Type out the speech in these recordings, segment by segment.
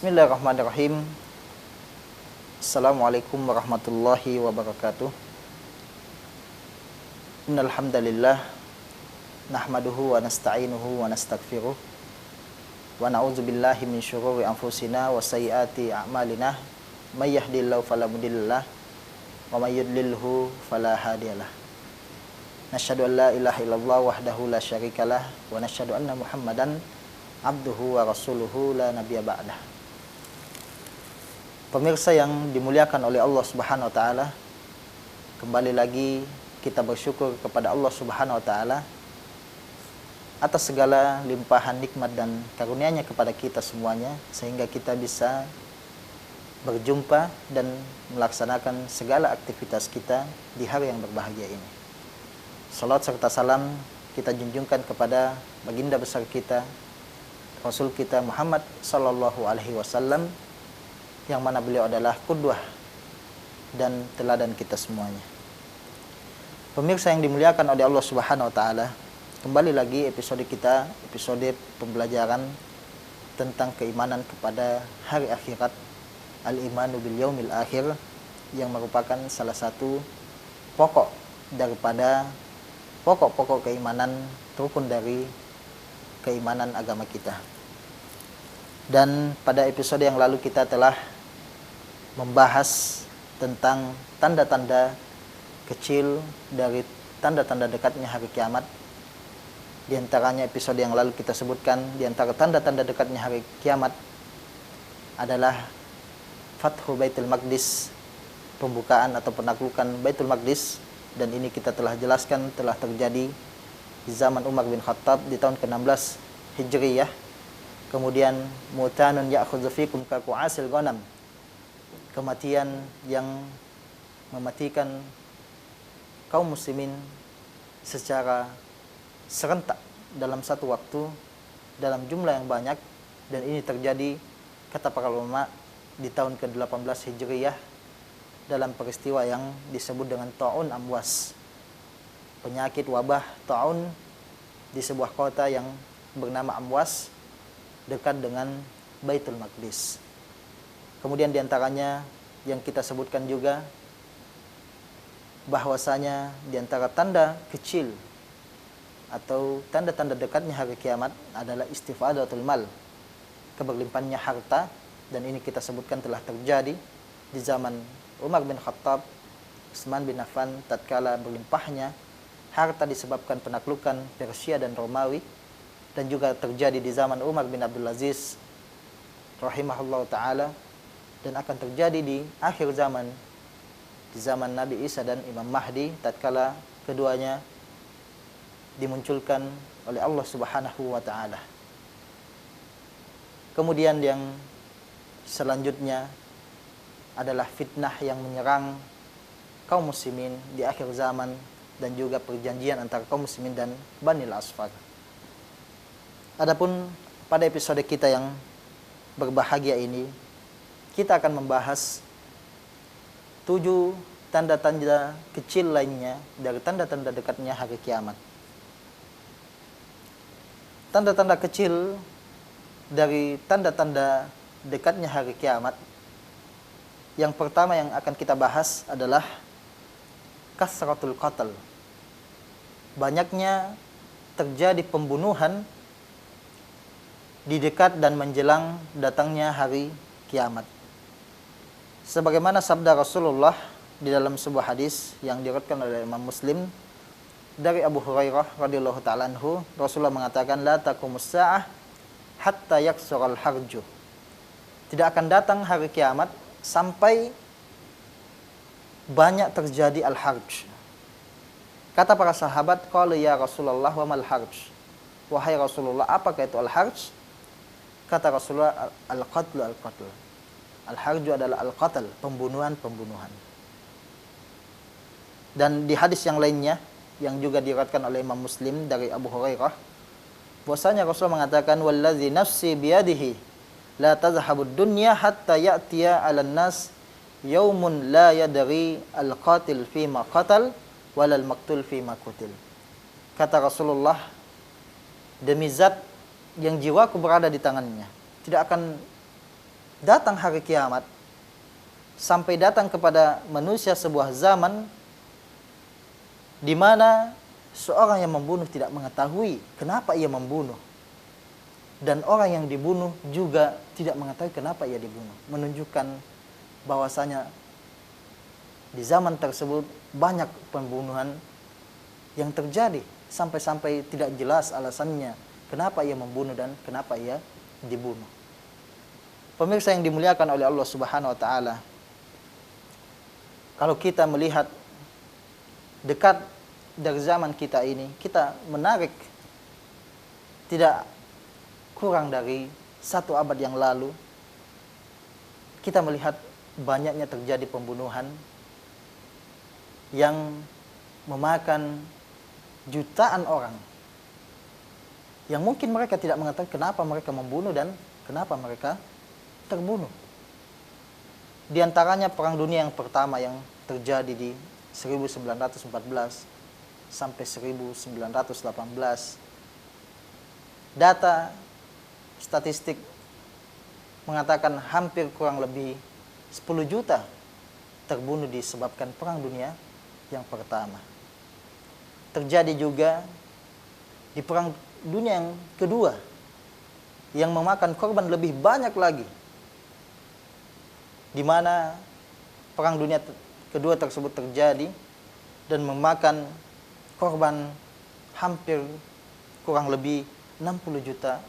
Bismillahirrahmanirrahim. Assalamualaikum warahmatullahi wabarakatuh. Innal hamdalillah nahmaduhu wa nasta'inuhu wa nastaghfiruh wa na'udzubillahi min syururi anfusina wa sayyiati a'malina may yahdihillahu fala mudhillalah wa may yudlilhu fala hadiyalah. Nasyhadu an la ilaha illallah wahdahu la syarikalah wa nasyhadu anna Muhammadan abduhu wa rasuluhu la nabiyya ba'dah. Pemirsa yang dimuliakan oleh Allah Subhanahu wa taala, kembali lagi kita bersyukur kepada Allah Subhanahu wa taala atas segala limpahan nikmat dan karunia-Nya kepada kita semuanya, sehingga kita bisa berjumpa dan melaksanakan segala aktivitas kita di hari yang berbahagia ini. Salat serta salam kita junjungkan kepada baginda besar kita, Rasul kita Muhammad sallallahu alaihi wasallam, yang mana beliau adalah qudwah dan teladan kita semuanya. Pemirsa yang dimuliakan oleh Allah Subhanahu wa taala, kembali lagi episode kita, episode pembelajaran tentang keimanan kepada hari akhirat, al-imanu bil yaumil akhir, yang merupakan salah satu pokok daripada pokok-pokok keimanan, rukun dari keimanan agama kita. Dan pada episode yang lalu kita telah membahas tentang tanda-tanda kecil dari tanda-tanda dekatnya hari kiamat. Di antaranya episode yang lalu kita sebutkan, di antara tanda-tanda dekatnya hari kiamat adalah Fathu Baitul Maqdis, pembukaan atau penaklukan Baitul Maqdis, dan ini kita telah jelaskan telah terjadi di zaman Umar bin Khattab di tahun ke-16 Hijriyah. Kemudian mutanun ya'khudzu fikum ka qu'asil ghanam, kematian yang mematikan kaum muslimin secara serentak dalam satu waktu dalam jumlah yang banyak, dan ini terjadi kata para ulama di tahun ke-18 Hijriyah dalam peristiwa yang disebut dengan ta'un amwas, penyakit wabah ta'un di sebuah kota yang bernama Amwas dekat dengan Baitul Maqdis. Kemudian diantaranya yang kita sebutkan juga bahwasanya diantara tanda kecil atau tanda-tanda dekatnya hari kiamat adalah istifadatul mal, keberlimpahannya harta, dan ini kita sebutkan telah terjadi di zaman Umar bin Khattab, Utsman bin Affan tatkala berlimpahnya harta disebabkan penaklukan Persia dan Romawi, dan juga terjadi di zaman Umar bin Abdul Aziz rahimahullah ta'ala, dan akan terjadi di akhir zaman, di zaman Nabi Isa dan Imam Mahdi tatkala keduanya dimunculkan oleh Allah Subhanahu wa ta'ala. Kemudian yang selanjutnya adalah fitnah yang menyerang kaum muslimin di akhir zaman, dan juga perjanjian antara kaum muslimin dan Banil Asfar. Adapun pada episode kita yang berbahagia ini, kita akan membahas 7 tanda-tanda kecil lainnya dari tanda-tanda dekatnya hari kiamat. Tanda-tanda kecil dari tanda-tanda dekatnya hari kiamat, yang pertama yang akan kita bahas adalah kasratul qatl. Banyaknya terjadi pembunuhan di dekat dan menjelang datangnya hari kiamat. Sebagaimana sabda Rasulullah di dalam sebuah hadis yang diriwayatkan oleh Imam Muslim dari Abu Hurairah radhiyallahu ta'ala anhu, Rasulullah mengatakan, la taqumus sa'ah hatta yaksural harju. Tidak akan datang hari kiamat sampai banyak terjadi al-harj. Kata para sahabat, qalu ya Rasulullah wa mal harj? Wahai Rasulullah, apakah itu al-harj? Kata Rasulullah, al-qatlu al-qatl. Al-harju adalah al-qatl, pembunuhan-pembunuhan. Dan di hadis yang lainnya yang juga diriwayatkan oleh Imam Muslim dari Abu Hurairah, bahwasanya Rasulullah mengatakan, wallazi nafsi biyadihi la tazhabud dunya hatta ya'tiya 'alan nas yaumun la yadri al-qatil fima qatal walal maqtul fima qutil. Kata Rasulullah, demi zat yang jiwaku berada di tangannya, tidak akan datang hari kiamat, sampai datang kepada manusia sebuah zaman di mana seorang yang membunuh tidak mengetahui kenapa ia membunuh, dan orang yang dibunuh juga tidak mengetahui kenapa ia dibunuh, menunjukkan bahwasanya di zaman tersebut banyak pembunuhan yang terjadi, sampai-sampai tidak jelas alasannya kenapa ia membunuh dan kenapa ia dibunuh. Pemirsa yang dimuliakan oleh Allah Subhanahu wa taala, kalau kita melihat dekat dari zaman kita ini, kita menarik tidak kurang dari 1 abad yang lalu, kita melihat banyaknya terjadi pembunuhan yang memakan jutaan orang, yang mungkin mereka tidak mengetahui kenapa mereka membunuh dan kenapa mereka terbunuh. Di antaranya Perang Dunia yang pertama yang terjadi di 1914 sampai 1918. Data statistik mengatakan hampir kurang lebih 10 juta terbunuh disebabkan Perang Dunia yang pertama. Terjadi juga di Perang Dunia yang kedua yang memakan korban lebih banyak lagi, di mana Perang Dunia kedua tersebut terjadi dan memakan korban hampir kurang lebih 60 juta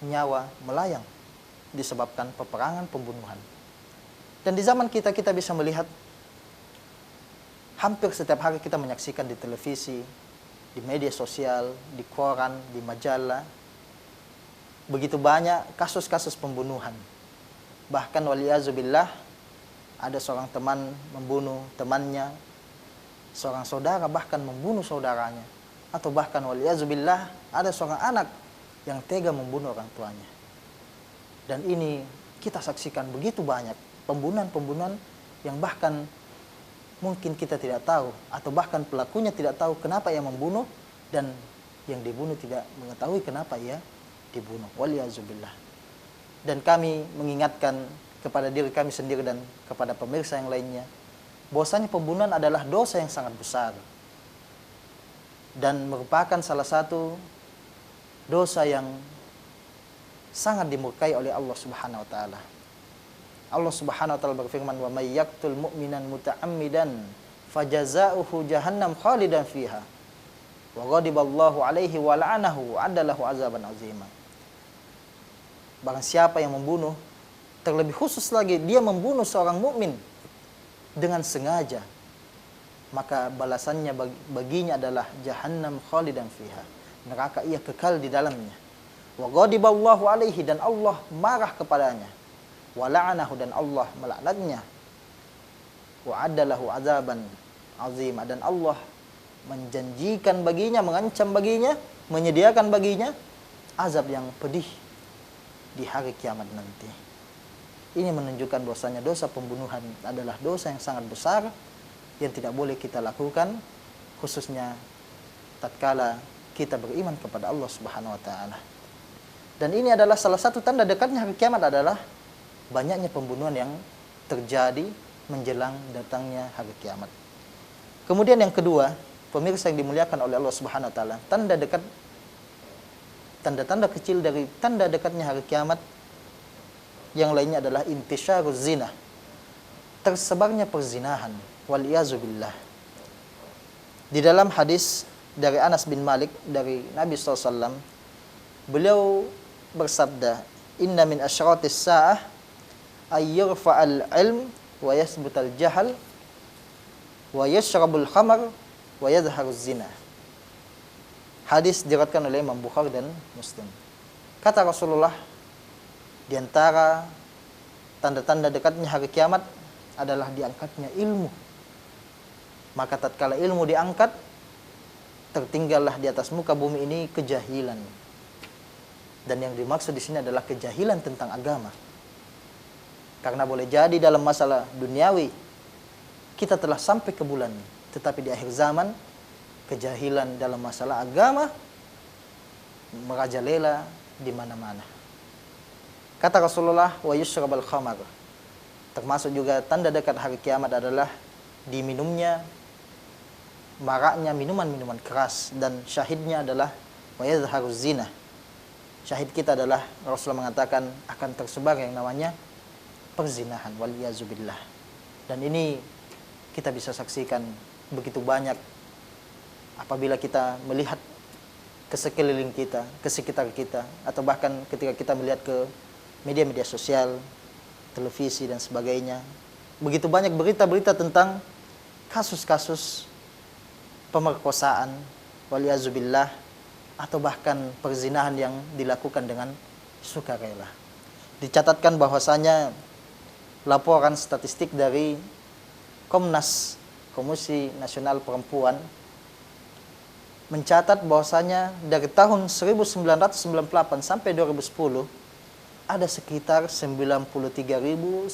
nyawa melayang disebabkan peperangan, pembunuhan. Dan di zaman kita bisa melihat hampir setiap hari kita menyaksikan di televisi, di media sosial, di koran, di majalah, begitu banyak kasus-kasus pembunuhan. Bahkan waliyazubillah, ada seorang teman membunuh temannya, seorang saudara bahkan membunuh saudaranya, atau bahkan waliyazubillah ada seorang anak yang tega membunuh orang tuanya. Dan ini kita saksikan begitu banyak pembunuhan-pembunuhan yang bahkan mungkin kita tidak tahu, atau bahkan pelakunya tidak tahu kenapa ia membunuh, dan yang dibunuh tidak mengetahui kenapa ia dibunuh. Waliyazubillah. Dan kami mengingatkan kepada diri kami sendiri dan kepada pemirsa yang lainnya, bahwasanya pembunuhan adalah dosa yang sangat besar dan merupakan salah satu dosa yang sangat dimurkai oleh Allah Subhanahu wa taala. Allah Subhanahu wa taala berfirman, "Wa may yaqtul mu'minan muta'ammidan fajazaohu jahannam khalidan fiha wa ghadiballahu alaihi wa la'anahu wa adalahu azaban azima." Barang siapa yang membunuh, terlebih khusus lagi dia membunuh seorang mukmin dengan sengaja, maka balasannya baginya adalah jahannam khalidan fiha, neraka ia kekal di dalamnya. Wa ghadiballahu alaihi, dan Allah marah kepadanya. Wa la'anahu, dan Allah melaknatnya. Wa adalahu azaban azim, dan Allah menjanjikan baginya, mengancam baginya, menyediakan baginya azab yang pedih di hari kiamat nanti. Ini menunjukkan bahwasanya dosa pembunuhan adalah dosa yang sangat besar yang tidak boleh kita lakukan, khususnya tatkala kita beriman kepada Allah Subhanahu wa taala. Dan ini adalah salah satu tanda dekatnya hari kiamat, adalah banyaknya pembunuhan yang terjadi menjelang datangnya hari kiamat. Kemudian yang kedua, pemirsa yang dimuliakan oleh Allah Subhanahu wa taala, tanda-tanda kecil dari tanda dekatnya hari kiamat yang lainnya adalah intisyaruz zina, tersebarnya perzinahan, waliyazubillah. Di dalam hadis dari Anas bin Malik dari Nabi SAW, beliau bersabda, "Inna min asyratis sa'ah ay yurfa'al ilm wa yasbutal jahal wa yashrabul khamar wa yadhharuz zina." Hadis diriwayatkan oleh Imam Bukhari dan Muslim. Kata Rasulullah, di antara tanda-tanda dekatnya hari kiamat adalah diangkatnya ilmu. Maka tatkala ilmu diangkat, tertinggallah di atas muka bumi ini kejahilan. Dan yang dimaksud di sini adalah kejahilan tentang agama. Karena boleh jadi dalam masalah duniawi kita telah sampai ke bulan, tetapi di akhir zaman kejahilan dalam masalah agama merajalela di mana-mana. Kata Rasulullah, wa yushrabal khamar. Termasuk juga tanda dekat hari kiamat adalah diminumnya, maraknya minuman-minuman keras, dan syahidnya adalah wa yadhharuz zina. Syahid kita adalah Rasulullah mengatakan akan tersebar yang namanya perzinahan, waliyazubillah. Dan ini kita bisa saksikan begitu banyak apabila kita melihat ke sekeliling kita, ke sekitar kita, atau bahkan ketika kita melihat ke media-media sosial, televisi dan sebagainya. Begitu banyak berita-berita tentang kasus-kasus pemerkosaan, waliyazubillah, atau bahkan perzinahan yang dilakukan dengan sukarela. Dicatatkan bahwasanya laporan statistik dari Komnas, Komisi Nasional Perempuan, mencatat bahwasanya dari tahun 1998 sampai 2010 ada sekitar 93.960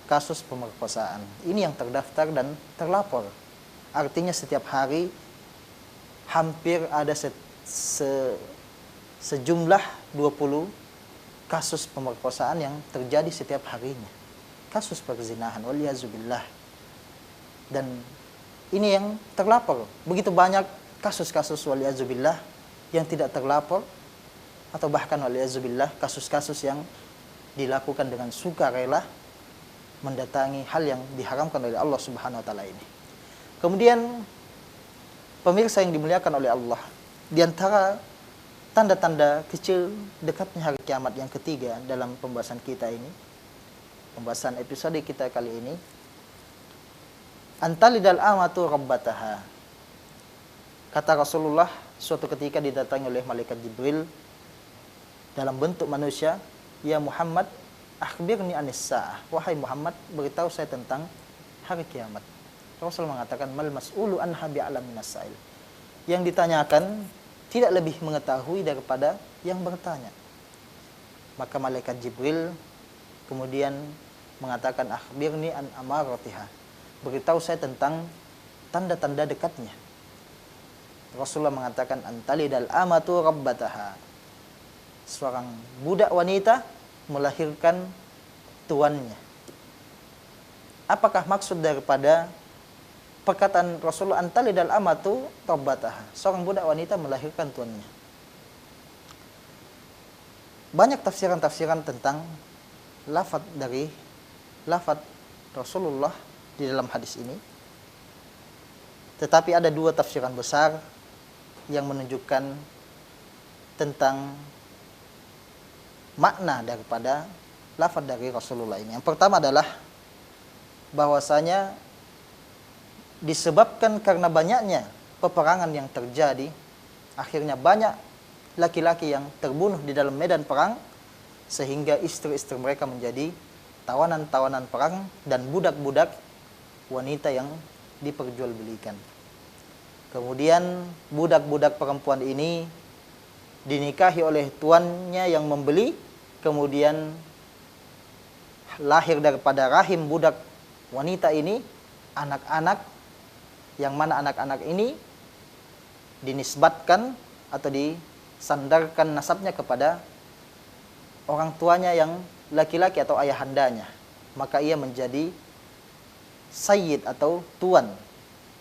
kasus pemerkosaan. Ini yang terdaftar dan terlapor. Artinya setiap hari hampir ada sejumlah 20 kasus pemerkosaan yang terjadi setiap harinya. Kasus perzinahan, waliyazubillah. Dan ini yang terlapor. Begitu banyak kasus-kasus waliyazubillah yang tidak terlapor, atau bahkan waliyazubillah kasus-kasus yang dilakukan dengan sukarela mendatangi hal yang diharamkan oleh Allah Subhanahu wa taala ini. Kemudian pemirsa yang dimuliakan oleh Allah, di antara tanda-tanda kecil dekatnya hari kiamat yang ketiga dalam pembahasan kita ini, pembahasan episode kita kali ini, antalidal amatu rabbataha. Kata Rasulullah suatu ketika didatangi oleh malaikat Jibril dalam bentuk manusia, ya Muhammad, akhbirni anis sa'ah. Wahai Muhammad, beritahu saya tentang hari kiamat. Rasul mengatakan, mal mas'ulu anha bi'alam minas sa'il. Yang ditanyakan tidak lebih mengetahui daripada yang bertanya. Maka malaikat Jibril kemudian mengatakan, akhbirni an amaratiha. Beritahu saya tentang tanda-tanda dekatnya. Rasulullah mengatakan, antalidal amatu rabbataha. Seorang budak wanita melahirkan tuannya. Apakah maksud daripada perkataan Rasulullah antalidal amatu rabbataha? Seorang budak wanita melahirkan tuannya. Banyak tafsiran-tafsiran tentang lafaz Rasulullah di dalam hadis ini. Tetapi ada dua tafsiran besar yang menunjukkan tentang makna daripada lafaz dari Rasulullah ini. Yang pertama adalah bahwasanya disebabkan karena banyaknya peperangan yang terjadi, akhirnya banyak laki-laki yang terbunuh di dalam medan perang, sehingga istri-istri mereka menjadi tawanan-tawanan perang dan budak-budak wanita yang diperjualbelikan. Kemudian budak-budak perempuan ini dinikahi oleh tuannya yang membeli, kemudian lahir daripada rahim budak wanita ini anak-anak, yang mana anak-anak ini dinisbatkan atau disandarkan nasabnya kepada orang tuanya yang laki-laki atau ayahandanya. Maka ia menjadi sayyid atau tuan,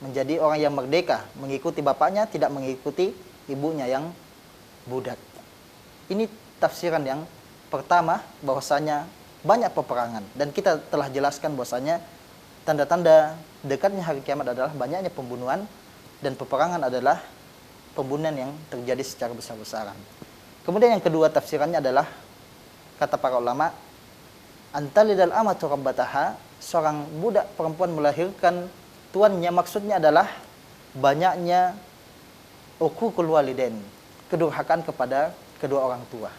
menjadi orang yang merdeka, mengikuti bapaknya, tidak mengikuti ibunya yang budak. Ini tafsiran yang pertama, bahwasanya banyak peperangan, dan kita telah jelaskan bahwasanya tanda-tanda dekatnya hari kiamat adalah banyaknya pembunuhan, dan peperangan adalah pembunuhan yang terjadi secara besar-besaran. Kemudian yang kedua tafsirannya adalah, kata para ulama, antalidal amatu rabbataha, seorang budak perempuan melahirkan tuannya, maksudnya adalah banyaknya uququl walidain, kedurhakaan kepada kedua orang tua,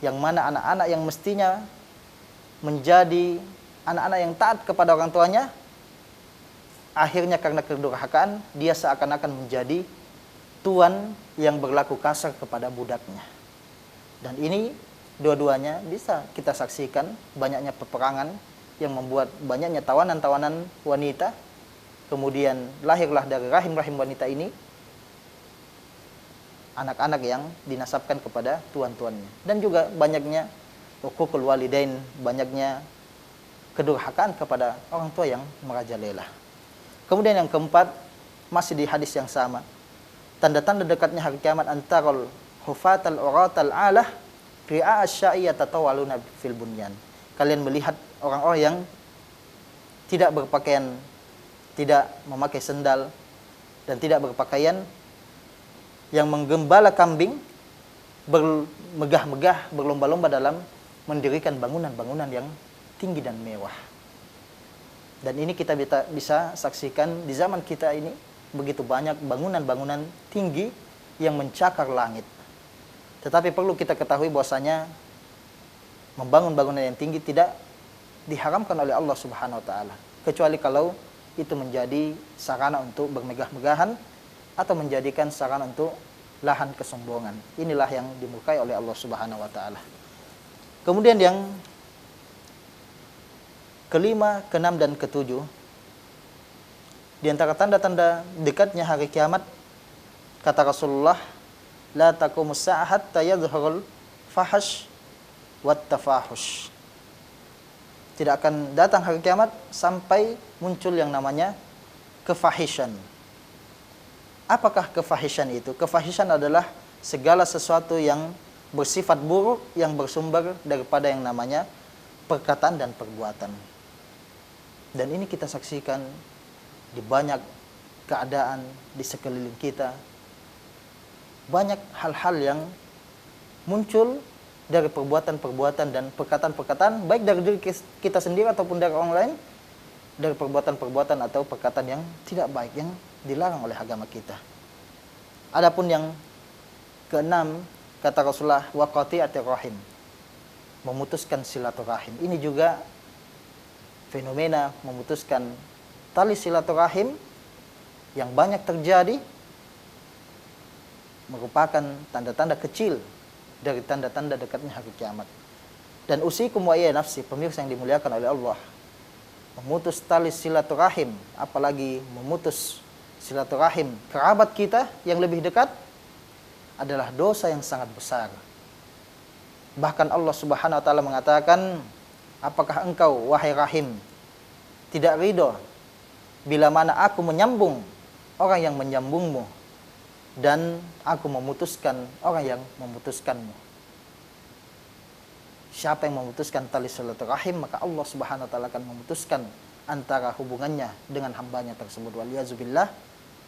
yang mana anak-anak yang mestinya menjadi anak-anak yang taat kepada orang tuanya, akhirnya karena kedurhakaan dia seakan-akan menjadi tuan yang berlaku kasar kepada budaknya. Dan ini dua-duanya bisa kita saksikan, banyaknya peperangan yang membuat banyaknya tawanan-tawanan wanita, kemudian lahirlah dari rahim-rahim wanita ini anak-anak yang dinasabkan kepada tuan-tuannya. Dan juga banyaknya uququl walidain, banyaknya kedurhakaan kepada orang tua yang merajalela. Kemudian yang keempat, masih di hadis yang sama, tanda-tanda dekatnya hari kiamat antarul hufatal uratal alah ri'a asya'i yatatawaluna fil bunyan. Kalian melihat orang-orang yang tidak berpakaian, tidak memakai sendal dan tidak berpakaian, yang menggembala kambing, bermegah-megah, berlomba-lomba dalam mendirikan bangunan-bangunan yang tinggi dan mewah. Dan ini kita bisa saksikan di zaman kita ini, begitu banyak bangunan-bangunan tinggi yang mencakar langit. Tetapi perlu kita ketahui bahwasanya membangun bangunan yang tinggi tidak diharamkan oleh Allah Subhanahu wa taala, kecuali kalau itu menjadi sarana untuk bermegah-megahan atau menjadikan sarana untuk lahan kesombongan. Inilah yang dimurkai oleh Allah Subhanahu wa taala. Kemudian yang kelima, keenam dan ketujuh, di antara tanda-tanda dekatnya hari kiamat, kata Rasulullah, la taqumus sa'ah hatta yadhharul fahash wat tafahush. Tidak akan datang hari kiamat sampai muncul yang namanya kefahishan. Apakah kefahishan itu? Kefahishan adalah segala sesuatu yang bersifat buruk yang bersumber daripada yang namanya perkataan dan perbuatan. Dan ini kita saksikan di banyak keadaan di sekeliling kita. Banyak hal-hal yang muncul dari perbuatan-perbuatan dan perkataan-perkataan, baik dari diri kita sendiri ataupun dari orang lain, dari perbuatan-perbuatan atau perkataan yang tidak baik, yang dilarang oleh agama kita. Adapun yang keenam, kata Rasulullah, waqati'atir rahim, memutuskan silaturahim. Ini juga fenomena memutuskan tali silaturahim yang banyak terjadi, merupakan tanda-tanda kecil dari tanda-tanda dekatnya hari kiamat. Dan usikum wa iya nafsi, pemirsa yang dimuliakan oleh Allah, memutus tali silaturahim, apalagi memutus silaturahim kerabat kita yang lebih dekat, adalah dosa yang sangat besar. Bahkan Allah Subhanahu wa taala mengatakan, apakah engkau wahai rahim tidak ridho bila mana aku menyambung orang yang menyambungmu dan aku memutuskan orang yang memutuskanmu. Siapa yang memutuskan tali silaturahim, maka Allah Subhanahu wa taala akan memutuskan antara hubungannya dengan hambanya tersebut. Waliyazubillah.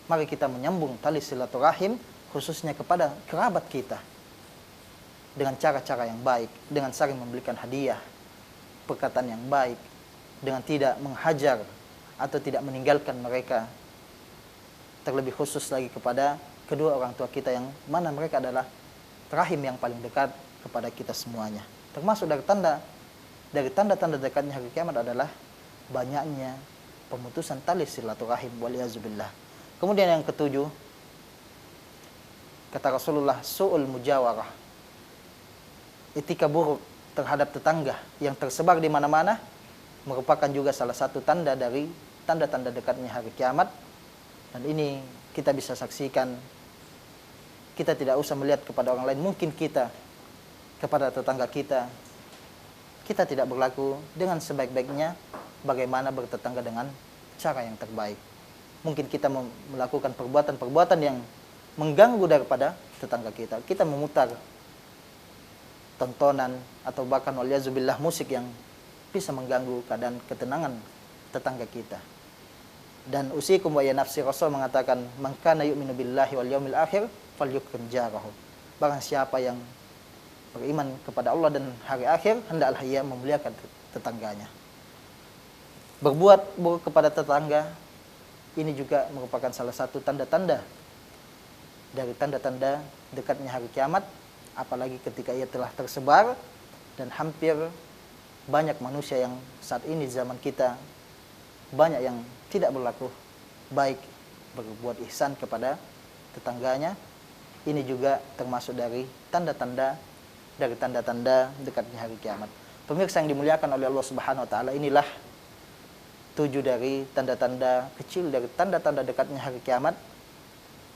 Mari kita menyambung tali silaturahim khususnya kepada kerabat kita dengan cara-cara yang baik, dengan saling memberikan hadiah, perkataan yang baik, dengan tidak menghajar atau tidak meninggalkan mereka. Terlebih khusus lagi kepada kedua orang tua kita yang mana mereka adalah rahim yang paling dekat kepada kita semuanya. Termasuk dari tanda-tanda dekatnya hari kiamat adalah banyaknya pemutusan tali silaturahim, waliyazubillah. Kemudian yang ketujuh, kata Rasulullah, su'ul mujawarah, etika buruk terhadap tetangga yang tersebar di mana-mana, merupakan juga salah satu tanda dari tanda-tanda dekatnya hari kiamat. Dan ini kita bisa saksikan. Kita tidak usah melihat kepada orang lain, mungkin kita kepada tetangga kita tidak berlaku dengan sebaik-baiknya, bagaimana bertetangga dengan cara yang terbaik. Mungkin kita melakukan perbuatan-perbuatan yang mengganggu daripada tetangga kita. Kita memutar tontonan atau bahkan waliyazubillah musik yang bisa mengganggu keadaan ketenangan tetangga kita. Dan usikum wa ya nafsi, Rasul mengatakan, man kana yu'minu billahi wal yaumil akhir falyukrim jarahu. Barang siapa yang beriman kepada Allah dan hari akhir, hendaklah ia memuliakan tetangganya. Berbuat buruk kepada tetangga, ini juga merupakan salah satu tanda-tanda dari tanda-tanda dekatnya hari kiamat, apalagi ketika ia telah tersebar dan hampir banyak manusia yang saat ini zaman kita banyak yang tidak berlaku baik, berbuat ihsan kepada tetangganya. Ini juga termasuk dari tanda-tanda dekatnya hari kiamat. Pemirsa yang dimuliakan oleh Allah Subhanahu wa taala, inilah 7 dari tanda-tanda kecil dari tanda-tanda dekatnya hari kiamat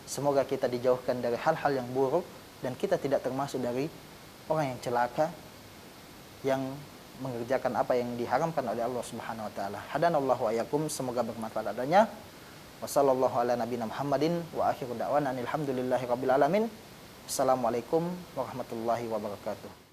Semoga kita dijauhkan dari hal-hal yang buruk dan kita tidak termasuk dari orang yang celaka yang mengerjakan apa yang diharamkan oleh Allah Subhanahu wa taala. Hadanallahu wa iyyakum, semoga bermanfaat adanya. Wassallallahu ala nabiyina Muhammadin wa akhiru da'wana alhamdulillahi rabbil alamin. Assalamualaikum warahmatullahi wabarakatuh.